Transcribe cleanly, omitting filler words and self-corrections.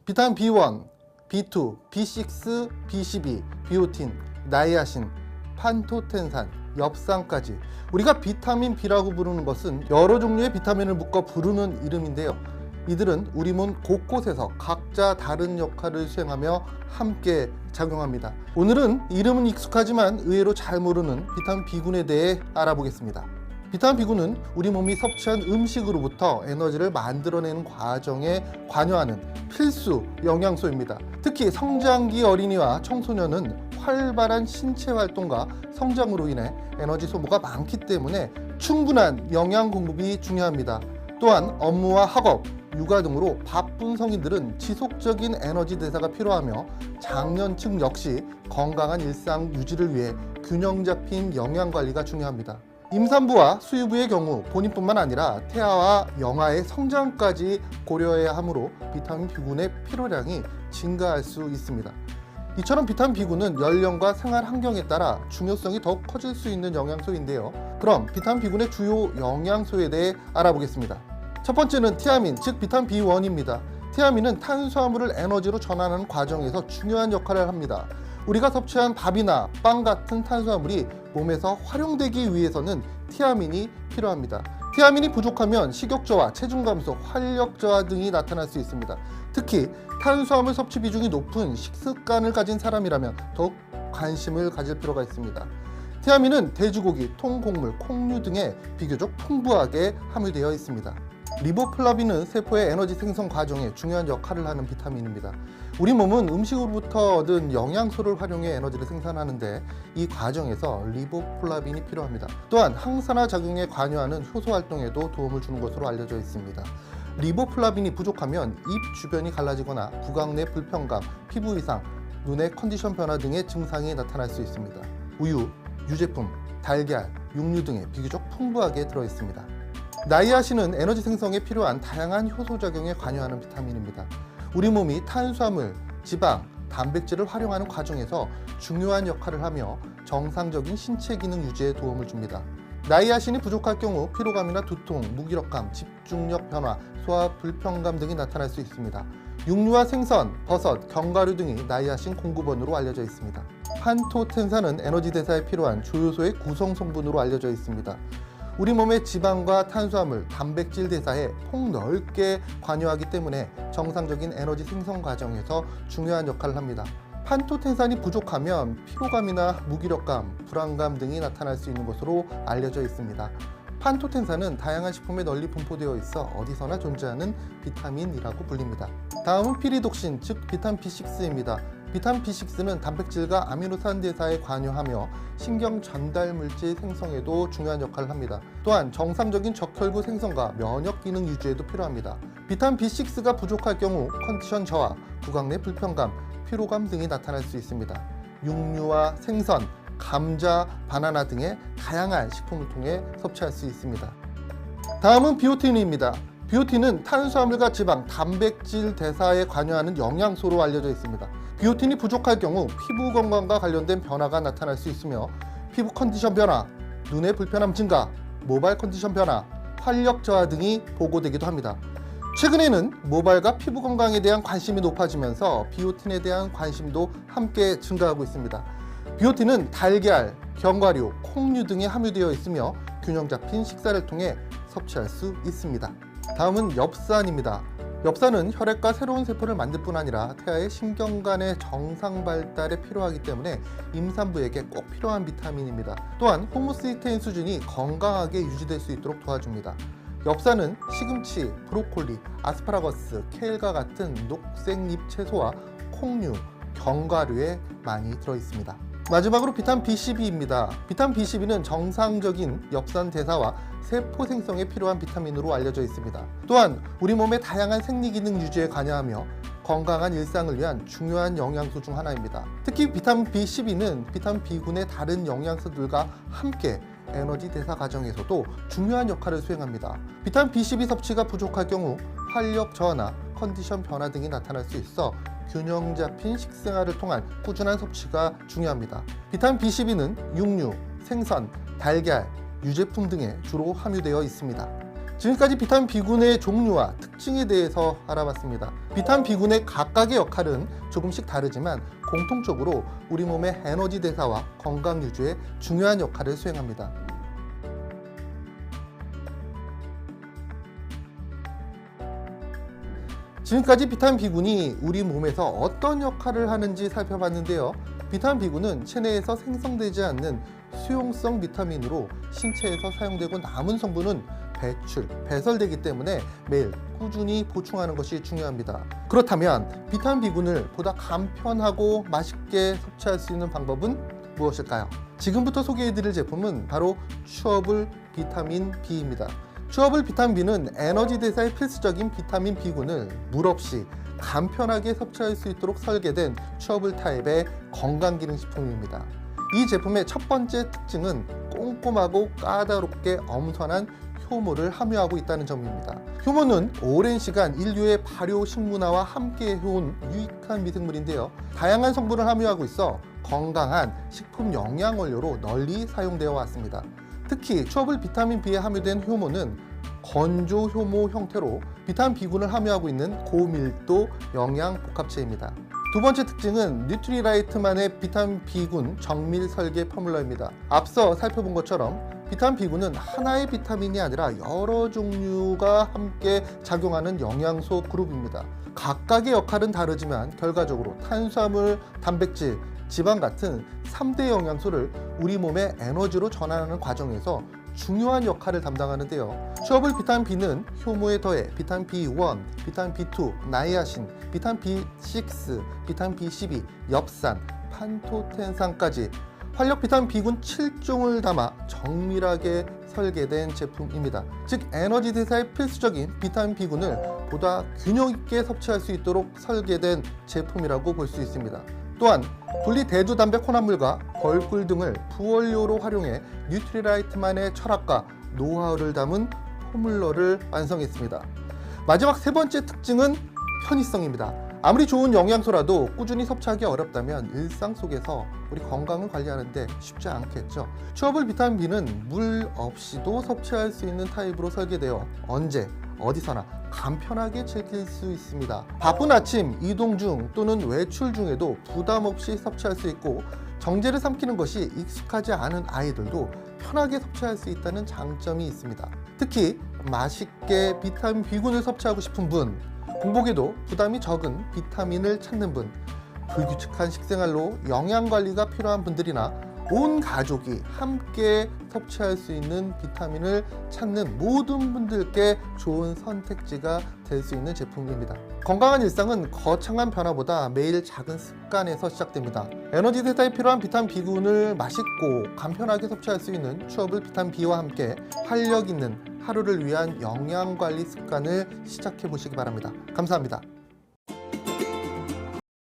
비타민 B1, B2, B6, B12, 비오틴, 나이아신, 판토텐산, 엽산까지 우리가 비타민 B라고 부르는 것은 여러 종류의 비타민을 묶어 부르는 이름인데요. 이들은 우리 몸 곳곳에서 각자 다른 역할을 수행하며 함께 작용합니다. 오늘은 이름은 익숙하지만 의외로 잘 모르는 비타민 B군에 대해 알아보겠습니다. 비타민 B군은 우리 몸이 섭취한 음식으로부터 에너지를 만들어내는 과정에 관여하는 필수 영양소입니다. 특히 성장기 어린이와 청소년은 활발한 신체 활동과 성장으로 인해 에너지 소모가 많기 때문에 충분한 영양 공급이 중요합니다. 또한 업무와 학업, 육아 등으로 바쁜 성인들은 지속적인 에너지 대사가 필요하며 장년층 역시 건강한 일상 유지를 위해 균형 잡힌 영양 관리가 중요합니다. 임산부와 수유부의 경우 본인뿐만 아니라 태아와 영아의 성장까지 고려해야 하므로 비타민 B군의 필요량이 증가할 수 있습니다. 이처럼 비타민 B군은 연령과 생활 환경에 따라 중요성이 더욱 커질 수 있는 영양소인데요. 그럼 비타민 B군의 주요 영양소에 대해 알아보겠습니다. 첫 번째는 티아민, 즉 비타민 B1입니다. 티아민은 탄수화물을 에너지로 전환하는 과정에서 중요한 역할을 합니다. 우리가 섭취한 밥이나 빵 같은 탄수화물이 몸에서 활용되기 위해서는 티아민이 필요합니다. 티아민이 부족하면 식욕저하, 체중 감소, 활력 저하 등이 나타날 수 있습니다. 특히 탄수화물 섭취 비중이 높은 식습관을 가진 사람이라면 더욱 관심을 가질 필요가 있습니다. 티아민은 돼지고기, 통곡물, 콩류 등에 비교적 풍부하게 함유되어 있습니다. 리보플라빈은 세포의 에너지 생성 과정에 중요한 역할을 하는 비타민입니다. 우리 몸은 음식으로부터 얻은 영양소를 활용해 에너지를 생산하는데 이 과정에서 리보플라빈이 필요합니다. 또한 항산화 작용에 관여하는 효소 활동에도 도움을 주는 것으로 알려져 있습니다. 리보플라빈이 부족하면 입 주변이 갈라지거나 구강 내 불편감, 피부 이상, 눈의 컨디션 변화 등의 증상이 나타날 수 있습니다. 우유, 유제품, 달걀, 육류 등에 비교적 풍부하게 들어 있습니다. 나이아신은 에너지 생성에 필요한 다양한 효소 작용에 관여하는 비타민입니다. 우리 몸이 탄수화물, 지방, 단백질을 활용하는 과정에서 중요한 역할을 하며 정상적인 신체 기능 유지에 도움을 줍니다. 나이아신이 부족할 경우 피로감이나 두통, 무기력감, 집중력 변화, 소화 불편감 등이 나타날 수 있습니다. 육류와 생선, 버섯, 견과류 등이 나이아신 공급원으로 알려져 있습니다. 판토텐산은 에너지 대사에 필요한 조효소의 구성 성분으로 알려져 있습니다. 우리 몸의 지방과 탄수화물, 단백질 대사에 폭넓게 관여하기 때문에 정상적인 에너지 생성 과정에서 중요한 역할을 합니다. 판토텐산이 부족하면 피로감이나 무기력감, 불안감 등이 나타날 수 있는 것으로 알려져 있습니다. 판토텐산은 다양한 식품에 널리 분포되어 있어 어디서나 존재하는 비타민이라고 불립니다. 다음은 피리독신, 즉 비타민 B6입니다. 비타민 B6는 단백질과 아미노산 대사에 관여하며 신경 전달 물질 생성에도 중요한 역할을 합니다. 또한 정상적인 적혈구 생성과 면역 기능 유지에도 필요합니다. 비타민 B6가 부족할 경우 컨디션 저하, 구강 내 불편감, 피로감 등이 나타날 수 있습니다. 육류와 생선, 감자, 바나나 등의 다양한 식품을 통해 섭취할 수 있습니다. 다음은 비오틴입니다. 비오틴은 탄수화물과 지방, 단백질 대사에 관여하는 영양소로 알려져 있습니다. 비오틴이 부족할 경우 피부 건강과 관련된 변화가 나타날 수 있으며 피부 컨디션 변화, 눈의 불편함 증가, 모발 컨디션 변화, 활력 저하 등이 보고되기도 합니다. 최근에는 모발과 피부 건강에 대한 관심이 높아지면서 비오틴에 대한 관심도 함께 증가하고 있습니다. 비오틴은 달걀, 견과류, 콩류 등에 함유되어 있으며 균형 잡힌 식사를 통해 섭취할 수 있습니다. 다음은 엽산입니다. 엽산은 혈액과 새로운 세포를 만들 뿐 아니라 태아의 신경관의 정상 발달에 필요하기 때문에 임산부에게 꼭 필요한 비타민입니다. 또한 호모시스테인 수준이 건강하게 유지될 수 있도록 도와줍니다. 엽산은 시금치, 브로콜리, 아스파라거스, 케일과 같은 녹색잎 채소와 콩류, 견과류에 많이 들어있습니다. 마지막으로 비타민 B12입니다. 비타민 B12는 정상적인 엽산 대사와 세포 생성에 필요한 비타민으로 알려져 있습니다. 또한 우리 몸의 다양한 생리 기능 유지에 관여하며 건강한 일상을 위한 중요한 영양소 중 하나입니다. 특히 비타민 B12는 비타민 B군의 다른 영양소들과 함께 에너지 대사 과정에서도 중요한 역할을 수행합니다. 비타민 B12 섭취가 부족할 경우 활력 저하나 컨디션 변화 등이 나타날 수 있어 균형 잡힌 식생활을 통한 꾸준한 섭취가 중요합니다. 비타민 B12는 육류, 생선, 달걀, 유제품 등에 주로 함유되어 있습니다. 지금까지 비타민 B군의 종류와 특징에 대해서 알아봤습니다. 비타민 B군의 각각의 역할은 조금씩 다르지만 공통적으로 우리 몸의 에너지 대사와 건강 유지에 중요한 역할을 수행합니다. 지금까지 비타민 B군이 우리 몸에서 어떤 역할을 하는지 살펴봤는데요. 비타민 B군은 체내에서 생성되지 않는 수용성 비타민으로 신체에서 사용되고 남은 성분은 배설되기 때문에 매일 꾸준히 보충하는 것이 중요합니다. 그렇다면 비타민 B군을 보다 간편하고 맛있게 섭취할 수 있는 방법은 무엇일까요? 지금부터 소개해드릴 제품은 바로 추어블 비타민 B입니다. 추어블 비타민 B는 에너지 대사에 필수적인 비타민 B군을 물 없이 간편하게 섭취할 수 있도록 설계된 추어블 타입의 건강기능식품입니다. 이 제품의 첫 번째 특징은 꼼꼼하고 까다롭게 엄선한 효모를 함유하고 있다는 점입니다. 효모는 오랜 시간 인류의 발효 식문화와 함께 해온 유익한 미생물인데요. 다양한 성분을 함유하고 있어 건강한 식품 영양 원료로 널리 사용되어 왔습니다. 특히 추어블 비타민 B에 함유된 효모는 건조 효모 형태로 비타민 B군을 함유하고 있는 고밀도 영양 복합체입니다. 두 번째 특징은 뉴트리라이트만의 비타민 B군 정밀 설계 포뮬러입니다. 앞서 살펴본 것처럼 비타민 B군은 하나의 비타민이 아니라 여러 종류가 함께 작용하는 영양소 그룹입니다. 각각의 역할은 다르지만 결과적으로 탄수화물, 단백질, 지방 같은 3대 영양소를 우리 몸의 에너지로 전환하는 과정에서 중요한 역할을 담당하는데요. 추어블 비타민 B는 효모에 더해 비타민 B1, 비타민 B2, 나이아신, 비타민 B6, 비타민 B12, 엽산, 판토텐산까지 활력 비타민 B군 7종을 담아 정밀하게 설계된 제품입니다. 즉 에너지 대사에 필수적인 비타민 B군을 보다 균형 있게 섭취할 수 있도록 설계된 제품이라고 볼 수 있습니다. 또한 분리 대두 단백 혼합물과 벌꿀 등을 부원료로 활용해 뉴트리라이트만의 철학과 노하우를 담은 포뮬러를 완성했습니다. 마지막 세 번째 특징은 편의성입니다. 아무리 좋은 영양소라도 꾸준히 섭취하기 어렵다면 일상 속에서 우리 건강을 관리하는데 쉽지 않겠죠. 추어블 비타민 B는 물 없이도 섭취할 수 있는 타입으로 설계되어 언제 어디서나 간편하게 즐길 수 있습니다. 바쁜 아침, 이동 중 또는 외출 중에도 부담 없이 섭취할 수 있고 정제를 삼키는 것이 익숙하지 않은 아이들도 편하게 섭취할 수 있다는 장점이 있습니다. 특히 맛있게 비타민 B군을 섭취하고 싶은 분, 공복에도 부담이 적은 비타민을 찾는 분, 불규칙한 식생활로 영양관리가 필요한 분들이나 온 가족이 함께 섭취할 수 있는 비타민을 찾는 모든 분들께 좋은 선택지가 될 수 있는 제품입니다. 건강한 일상은 거창한 변화보다 매일 작은 습관에서 시작됩니다. 에너지 대사에 필요한 비타민 B군을 맛있고 간편하게 섭취할 수 있는 추어블 비타민 B와 함께 활력 있는 하루를 위한 영양관리 습관을 시작해 보시기 바랍니다. 감사합니다.